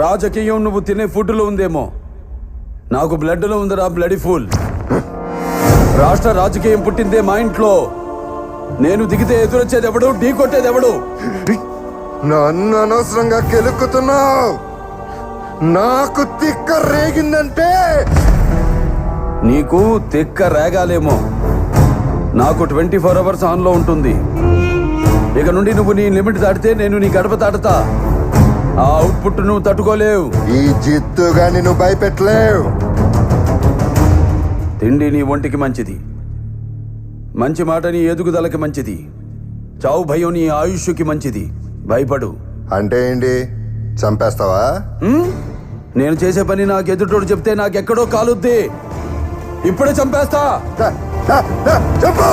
రాజకీయం నువ్వు తినే ఫుడ్లో ఉందేమో, నాకు బ్లడ్లో ఉందిరా బ్లడీ ఫుల్. రాష్ట్ర రాజకీయం పుట్టిందే మా ఇంట్లో. నేను దిగితే ఎదురొచ్చేది ఎవడు, ఢీ కొట్టేది ఎవడు? నన్ను అనవసరంగా కెలుక్కుతున్నావు. నాకు తిక్క రేగిందంటే నీకు తిక్క రేగాలేమో, నాకు 24 అవర్స్ ఆన్లో ఉంటుంది. ఇక నుండి నువ్వు నీ లిమిట్ దాటితే నేను నీ గడప దాటుతా. ఆ అవుట్పుట్ నువ్వు తట్టుకోలేవు. ఈ జిత్తుగా నిన్ను భయపెట్టలేవు. తిండి నీ ఒంటికి మంచిది, మంచి మాట నీ ఎదుగుదలకి మంచిది, చావు భయం నీ ఆయుష్కి మంచిది. భయపడు. అంటే ఏంటి, చంపేస్తావా? నేను చేసే పని నాకు ఎదుటోడు చెప్తే నాకెక్కడో కాలుద్ది. ఇప్పుడే చంపేస్తా. చెప్పు.